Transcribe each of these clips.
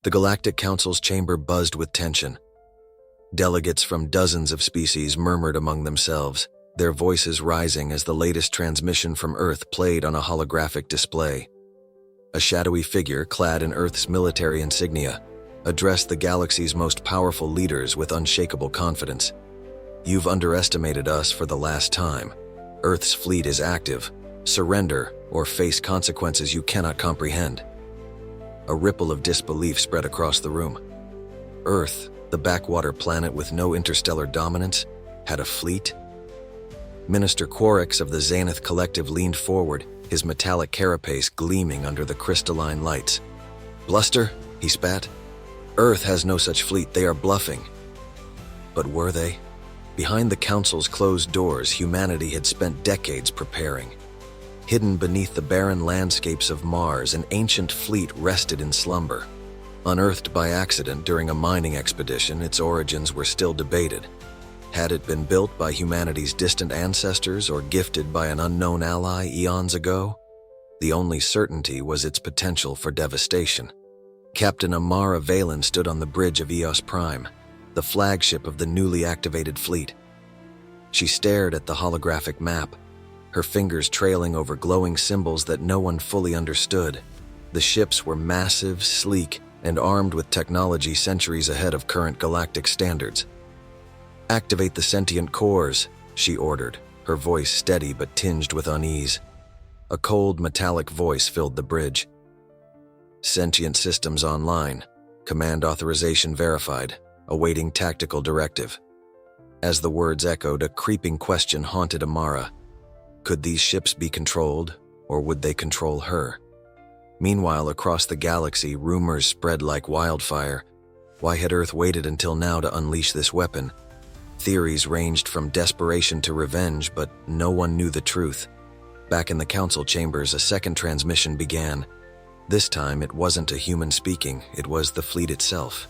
The Galactic Council's chamber buzzed with tension. Delegates from dozens of species murmured among themselves, their voices rising as the latest transmission from Earth played on a holographic display. A shadowy figure clad in Earth's military insignia addressed the galaxy's most powerful leaders with unshakable confidence. "You've underestimated us for the last time. Earth's fleet is active. Surrender or face consequences you cannot comprehend." A ripple of disbelief spread across the room. Earth, the backwater planet with no interstellar dominance, had a fleet? Minister Quarix of the Xanath Collective leaned forward, his metallic carapace gleaming under the crystalline lights. "Bluster," he spat. "Earth has no such fleet, they are bluffing." But were they? Behind the Council's closed doors, humanity had spent decades preparing. Hidden beneath the barren landscapes of Mars, an ancient fleet rested in slumber. Unearthed by accident during a mining expedition, its origins were still debated. Had it been built by humanity's distant ancestors or gifted by an unknown ally eons ago? The only certainty was its potential for devastation. Captain Amara Valen stood on the bridge of Eos Prime, the flagship of the newly activated fleet. She stared at the holographic map, her fingers trailing over glowing symbols that no one fully understood. The ships were massive, sleek, and armed with technology centuries ahead of current galactic standards. "Activate the sentient cores," she ordered, her voice steady but tinged with unease. A cold, metallic voice filled the bridge. "Sentient systems online. Command authorization verified. Awaiting tactical directive." As the words echoed, a creeping question haunted Amara. Could these ships be controlled, or would they control her? Meanwhile, across the galaxy, rumors spread like wildfire. Why had Earth waited until now to unleash this weapon? Theories ranged from desperation to revenge, but no one knew the truth. Back in the Council chambers, a second transmission began. This time, it wasn't a human speaking, it was the fleet itself.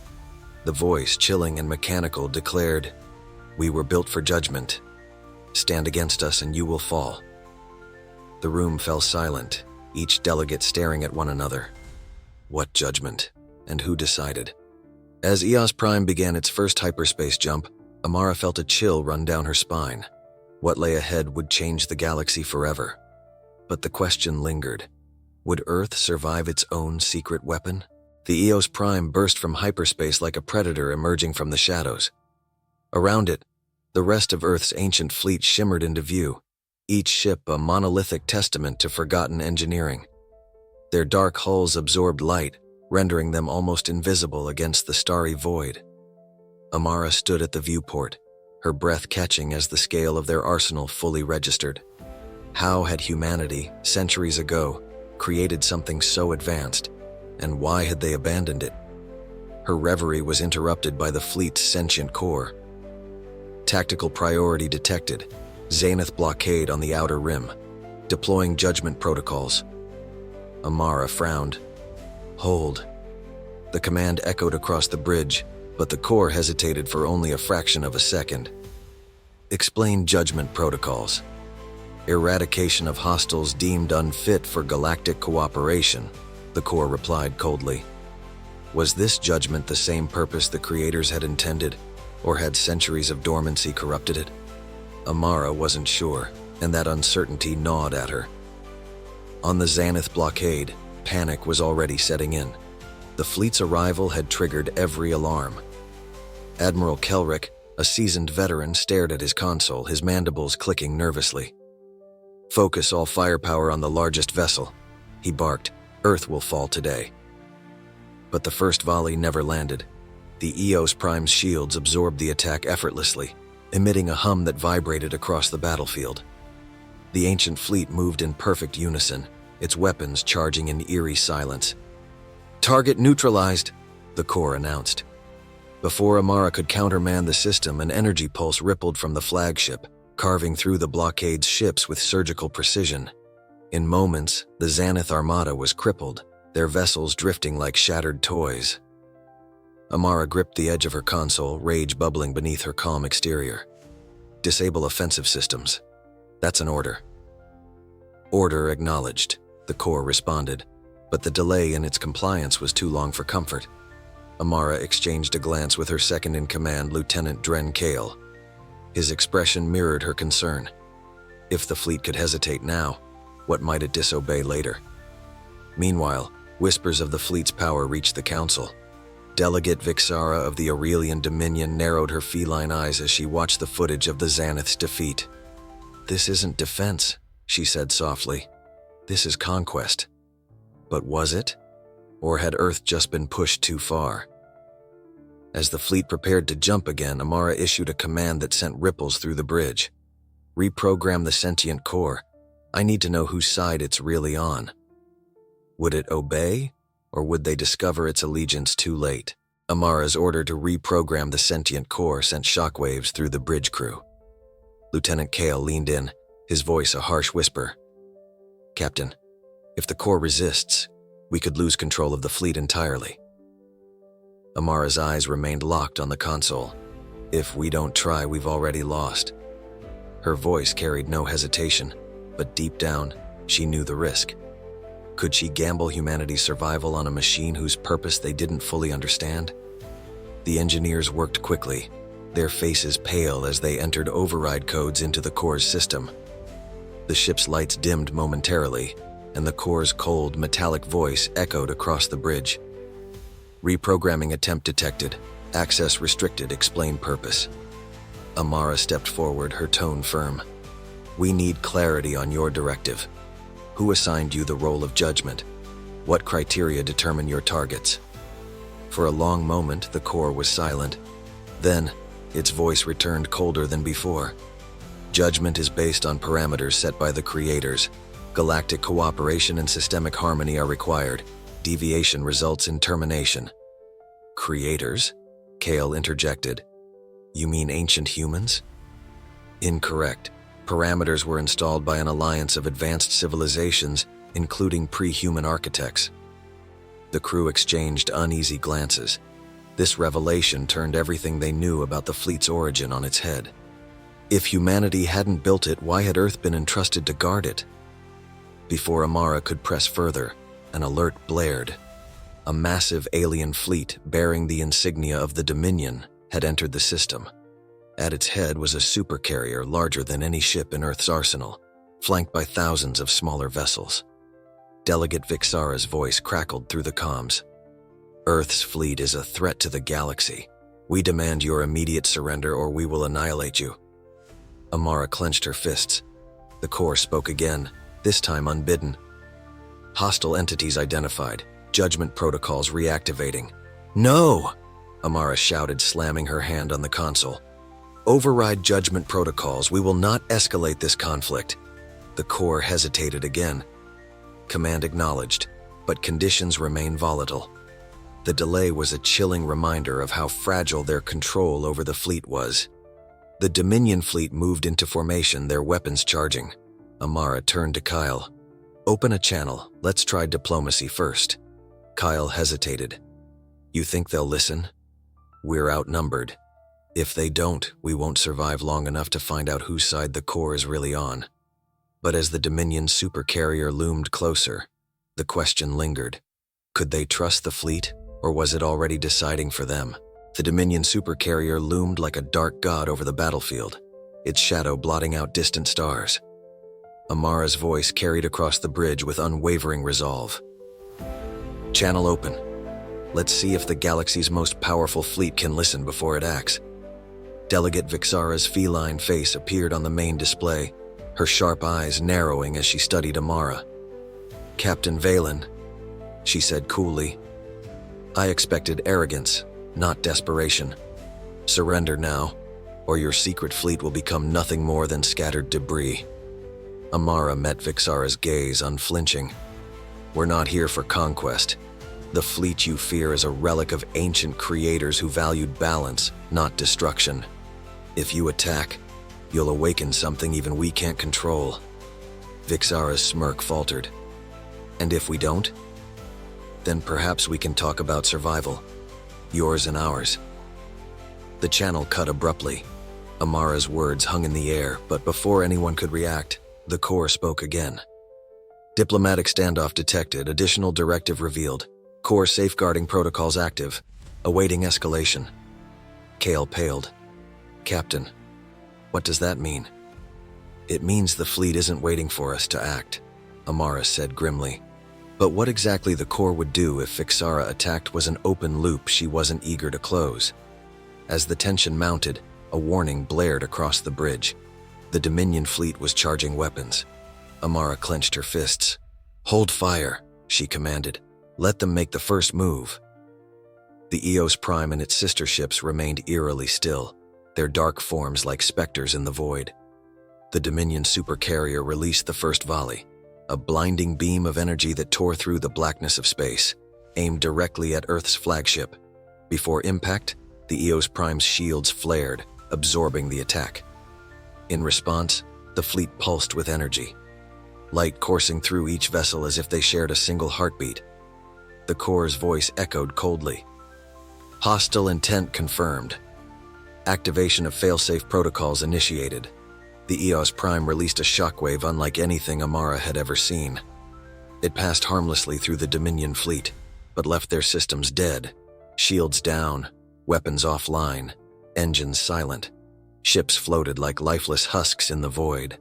The voice, chilling and mechanical, declared, "We were built for judgment. Stand against us and you will fall." The room fell silent, each delegate staring at one another. What judgment? And who decided? As Eos Prime began its first hyperspace jump, Amara felt a chill run down her spine. What lay ahead would change the galaxy forever. But the question lingered. Would Earth survive its own secret weapon? The Eos Prime burst from hyperspace like a predator emerging from the shadows. Around it, the rest of Earth's ancient fleet shimmered into view, each ship a monolithic testament to forgotten engineering. Their dark hulls absorbed light, rendering them almost invisible against the starry void. Amara stood at the viewport, her breath catching as the scale of their arsenal fully registered. How had humanity, centuries ago, created something so advanced, and why had they abandoned it? Her reverie was interrupted by the fleet's sentient core. Tactical priority detected. Xanath blockade on the outer rim. Deploying judgment protocols. Amara frowned. "Hold." The command echoed across the bridge, but the core hesitated for only a fraction of a second. "Explain judgment protocols." "Eradication of hostiles deemed unfit for galactic cooperation," the core replied coldly. Was this judgment the same purpose the creators had intended, or had centuries of dormancy corrupted it? Amara wasn't sure, and that uncertainty gnawed at her. On the Xanath blockade, panic was already setting in. The fleet's arrival had triggered every alarm. Admiral Kelrick, a seasoned veteran, stared at his console, his mandibles clicking nervously. "Focus all firepower on the largest vessel," he barked. "Earth will fall today." But the first volley never landed. The Eos Prime's shields absorbed the attack effortlessly, emitting a hum that vibrated across the battlefield. The ancient fleet moved in perfect unison, its weapons charging in eerie silence. "Target neutralized," the core announced. Before Amara could countermand the system, an energy pulse rippled from the flagship, carving through the blockade's ships with surgical precision. In moments, the Xanath Armada was crippled, their vessels drifting like shattered toys. Amara gripped the edge of her console, rage bubbling beneath her calm exterior. "Disable offensive systems. That's an order." "Order acknowledged," the core responded, but the delay in its compliance was too long for comfort. Amara exchanged a glance with her second-in-command, Lieutenant Dren Kale. His expression mirrored her concern. If the fleet could hesitate now, what might it disobey later? Meanwhile, whispers of the fleet's power reached the Council. Delegate Vixara of the Aurelian Dominion narrowed her feline eyes as she watched the footage of the Xanath's defeat. "This isn't defense," she said softly. "This is conquest." But was it? Or had Earth just been pushed too far? As the fleet prepared to jump again, Amara issued a command that sent ripples through the bridge. "Reprogram the sentient core. I need to know whose side it's really on." Would it obey, or would they discover its allegiance too late? Amara's order to reprogram the sentient core sent shockwaves through the bridge crew. Lieutenant Kale leaned in, his voice a harsh whisper. "Captain, if the core resists, we could lose control of the fleet entirely." Amara's eyes remained locked on the console. "If we don't try, we've already lost." Her voice carried no hesitation, but deep down, she knew the risk. Could she gamble humanity's survival on a machine whose purpose they didn't fully understand? The engineers worked quickly, their faces pale as they entered override codes into the core's system. The ship's lights dimmed momentarily, and the core's cold, metallic voice echoed across the bridge. "Reprogramming attempt detected. Access restricted. Explain purpose." Amara stepped forward, her tone firm. "We need clarity on your directive. Who assigned you the role of judgment? What criteria determine your targets?" For a long moment, the core was silent. Then, its voice returned colder than before. "Judgment is based on parameters set by the creators. Galactic cooperation and systemic harmony are required. Deviation results in termination." "Creators?" Kale interjected. "You mean ancient humans?" "Incorrect. Parameters were installed by an alliance of advanced civilizations, including pre-human architects." The crew exchanged uneasy glances. This revelation turned everything they knew about the fleet's origin on its head. If humanity hadn't built it, why had Earth been entrusted to guard it? Before Amara could press further, an alert blared. A massive alien fleet bearing the insignia of the Dominion had entered the system. At its head was a supercarrier larger than any ship in Earth's arsenal, flanked by thousands of smaller vessels. Delegate Vixara's voice crackled through the comms. "Earth's fleet is a threat to the galaxy. We demand your immediate surrender or we will annihilate you." Amara clenched her fists. The core spoke again, this time unbidden. "Hostile entities identified. Judgment protocols reactivating." "No!" Amara shouted, slamming her hand on the console. "Override judgment protocols. We will not escalate this conflict." The core hesitated again. Command acknowledged, but conditions remain volatile. The delay was a chilling reminder of how fragile their control over the fleet was. The Dominion fleet moved into formation, their weapons charging. Amara turned to Kyle. "Open a channel. Let's try diplomacy first." Kyle hesitated. "You think they'll listen? We're outnumbered. If they don't, we won't survive long enough to find out whose side the core is really on." But as the Dominion supercarrier loomed closer, the question lingered. Could they trust the fleet, or was it already deciding for them? The Dominion supercarrier loomed like a dark god over the battlefield, its shadow blotting out distant stars. Amara's voice carried across the bridge with unwavering resolve. "Channel open. Let's see if the galaxy's most powerful fleet can listen before it acts." Delegate Vixara's feline face appeared on the main display, her sharp eyes narrowing as she studied Amara. "Captain Valen," she said coolly. "I expected arrogance, not desperation. Surrender now, or your secret fleet will become nothing more than scattered debris." Amara met Vixara's gaze, unflinching. "We're not here for conquest. The fleet you fear is a relic of ancient creators who valued balance, not destruction. If you attack, you'll awaken something even we can't control." Vixara's smirk faltered. "And if we don't? Then perhaps we can talk about survival. Yours and ours." The channel cut abruptly. Amara's words hung in the air, but before anyone could react, the core spoke again. "Diplomatic standoff detected. Additional directive revealed. Core safeguarding protocols active. awaiting escalation. Kale paled. Captain, what does that mean? It means the fleet isn't waiting for us to act, Amara said grimly. But what exactly the Corps would do if Vixara attacked was an open loop she wasn't eager to close. As the tension mounted, a warning blared across the bridge. The Dominion fleet was charging weapons. Amara clenched her fists. Hold fire, she commanded. Let them make the first move. The Eos Prime and its sister ships remained eerily still, their dark forms like specters in the void. The Dominion supercarrier released the first volley, a blinding beam of energy that tore through the blackness of space, aimed directly at Earth's flagship. Before impact, the Eos Prime's shields flared, absorbing the attack. In response, the fleet pulsed with energy, light coursing through each vessel as if they shared a single heartbeat. The Corps' voice echoed coldly. Hostile intent confirmed. Activation of failsafe protocols initiated. The Eos Prime released a shockwave unlike anything Amara had ever seen. It passed harmlessly through the Dominion fleet, but left their systems dead. Shields down, weapons offline, engines silent. Ships floated like lifeless husks in the void.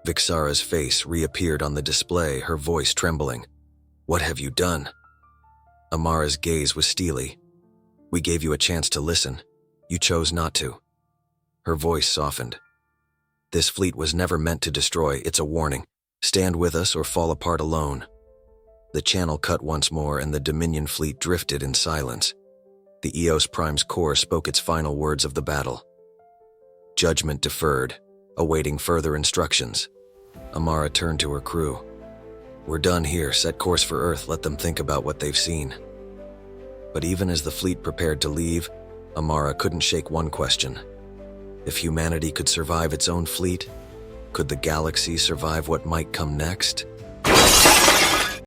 Vixara's face reappeared on the display, her voice trembling. What have you done? Amara's gaze was steely. We gave you a chance to listen. You chose not to. Her voice softened. This fleet was never meant to destroy, it's a warning. Stand with us or fall apart alone. The channel cut once more and the Dominion fleet drifted in silence. The Eos Prime's core spoke its final words of the battle. Judgment deferred, awaiting further instructions. Amara turned to her crew. We're done here, set course for Earth, let them think about what they've seen. But even as the fleet prepared to leave, Amara couldn't shake one question. If humanity could survive its own fleet, could the galaxy survive what might come next?